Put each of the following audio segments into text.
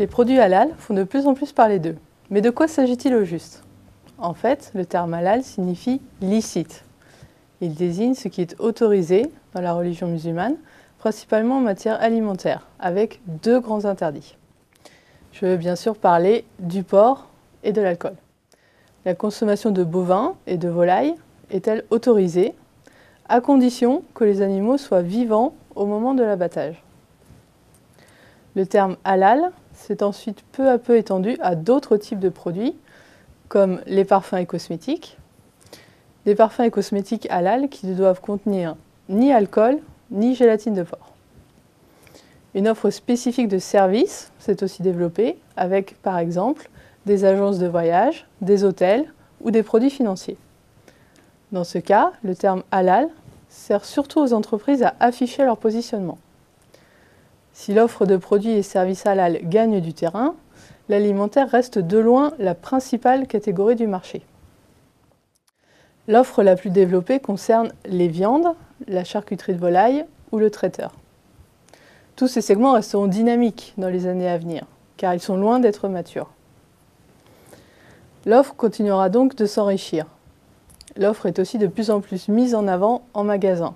Les produits halal font de plus en plus parler d'eux. Mais de quoi s'agit-il au juste? En fait, le terme halal signifie licite. Il désigne ce qui est autorisé dans la religion musulmane, principalement en matière alimentaire, avec deux grands interdits. Je veux bien sûr parler du porc et de l'alcool. La consommation de bovins et de volailles est-elle autorisée, à condition que les animaux soient vivants au moment de l'abattage? Le terme halal s'est ensuite peu à peu étendu à d'autres types de produits, comme les parfums et cosmétiques. Des parfums et cosmétiques halal qui ne doivent contenir ni alcool, ni gélatine de porc. Une offre spécifique de services s'est aussi développée, avec par exemple des agences de voyage, des hôtels ou des produits financiers. Dans ce cas, le terme halal sert surtout aux entreprises à afficher leur positionnement. Si l'offre de produits et services halal gagne du terrain, l'alimentaire reste de loin la principale catégorie du marché. L'offre la plus développée concerne les viandes, la charcuterie de volaille ou le traiteur. Tous ces segments resteront dynamiques dans les années à venir, car ils sont loin d'être matures. L'offre continuera donc de s'enrichir. L'offre est aussi de plus en plus mise en avant en magasin.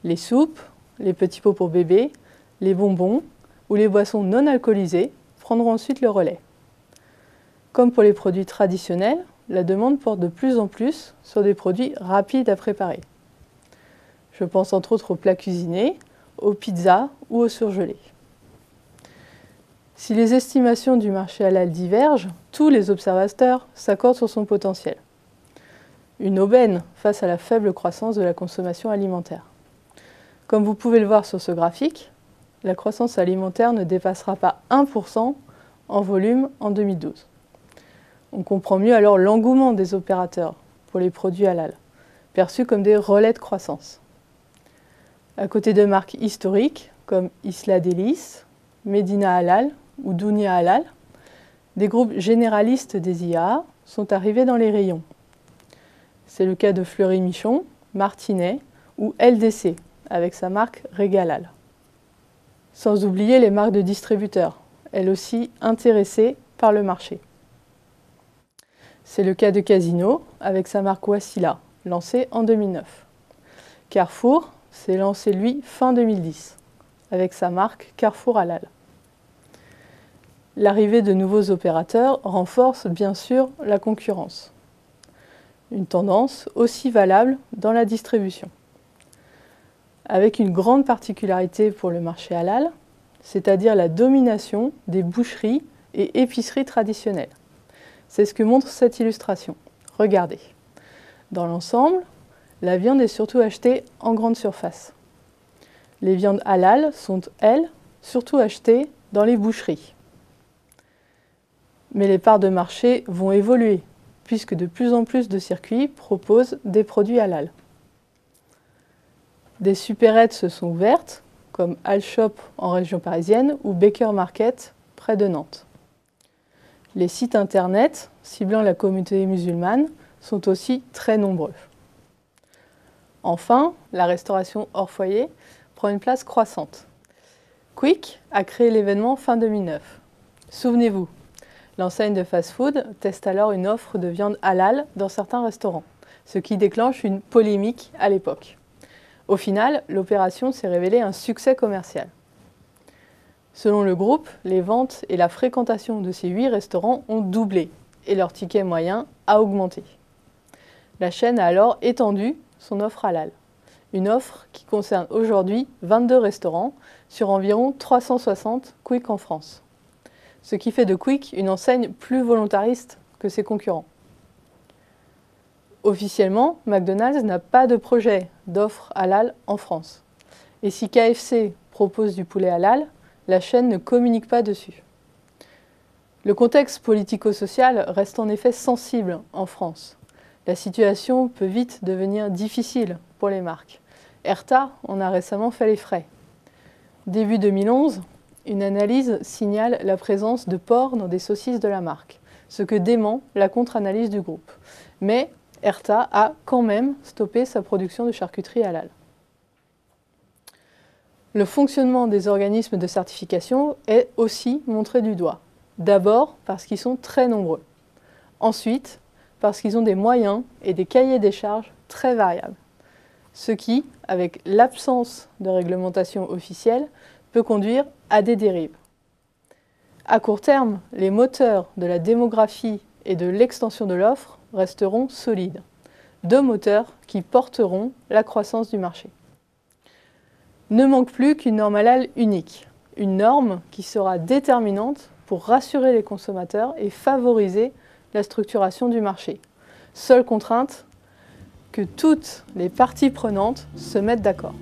Les soupes, les petits pots pour bébés, les bonbons ou les boissons non alcoolisées prendront ensuite le relais. Comme pour les produits traditionnels, la demande porte de plus en plus sur des produits rapides à préparer. Je pense entre autres aux plats cuisinés, aux pizzas ou aux surgelés. Si les estimations du marché halal divergent, tous les observateurs s'accordent sur son potentiel. Une aubaine face à la faible croissance de la consommation alimentaire. Comme vous pouvez le voir sur ce graphique, la croissance alimentaire ne dépassera pas 1% en volume en 2012. On comprend mieux alors l'engouement des opérateurs pour les produits halal, perçus comme des relais de croissance. À côté de marques historiques comme Isla Délice, Medina Halal ou Dounia Halal, des groupes généralistes des IAA sont arrivés dans les rayons. C'est le cas de Fleury Michon, Martinet ou LDC avec sa marque Régalal. Sans oublier les marques de distributeurs, elles aussi intéressées par le marché. C'est le cas de Casino avec sa marque Wassila, lancée en 2009. Carrefour s'est lancé lui fin 2010 avec sa marque Carrefour Halal. L'arrivée de nouveaux opérateurs renforce bien sûr la concurrence. Une tendance aussi valable dans la distribution. Avec une grande particularité pour le marché halal, c'est-à-dire la domination des boucheries et épiceries traditionnelles. C'est ce que montre cette illustration. Regardez. Dans l'ensemble, la viande est surtout achetée en grande surface. Les viandes halal sont, elles, surtout achetées dans les boucheries. Mais les parts de marché vont évoluer, puisque de plus en plus de circuits proposent des produits halal. Des supérettes se sont ouvertes, comme Alshop en région parisienne ou Baker Market près de Nantes. Les sites internet ciblant la communauté musulmane sont aussi très nombreux. Enfin, la restauration hors foyer prend une place croissante. Quick a créé l'événement fin 2009. Souvenez-vous, l'enseigne de fast-food teste alors une offre de viande halal dans certains restaurants, ce qui déclenche une polémique à l'époque. Au final, l'opération s'est révélée un succès commercial. Selon le groupe, les ventes et la fréquentation de ces 8 restaurants ont doublé et leur ticket moyen a augmenté. La chaîne a alors étendu son offre halal. Une offre qui concerne aujourd'hui 22 restaurants sur environ 360 Quick en France. Ce qui fait de Quick une enseigne plus volontariste que ses concurrents. Officiellement, McDonald's n'a pas de projet d'offre halal en France. Et si KFC propose du poulet halal, la chaîne ne communique pas dessus. Le contexte politico-social reste en effet sensible en France. La situation peut vite devenir difficile pour les marques. Erta en a récemment fait les frais. Début 2011, une analyse signale la présence de porc dans des saucisses de la marque, ce que dément la contre-analyse du groupe. Mais Erta a quand même stoppé sa production de charcuterie halal. Le fonctionnement des organismes de certification est aussi montré du doigt. D'abord parce qu'ils sont très nombreux. Ensuite, parce qu'ils ont des moyens et des cahiers des charges très variables. Ce qui, avec l'absence de réglementation officielle, peut conduire à des dérives. À court terme, les moteurs de la démographie et de l'extension de l'offre resteront solides. Deux moteurs qui porteront la croissance du marché. Ne manque plus qu'une norme halal unique, une norme qui sera déterminante pour rassurer les consommateurs et favoriser la structuration du marché. Seule contrainte, que toutes les parties prenantes se mettent d'accord.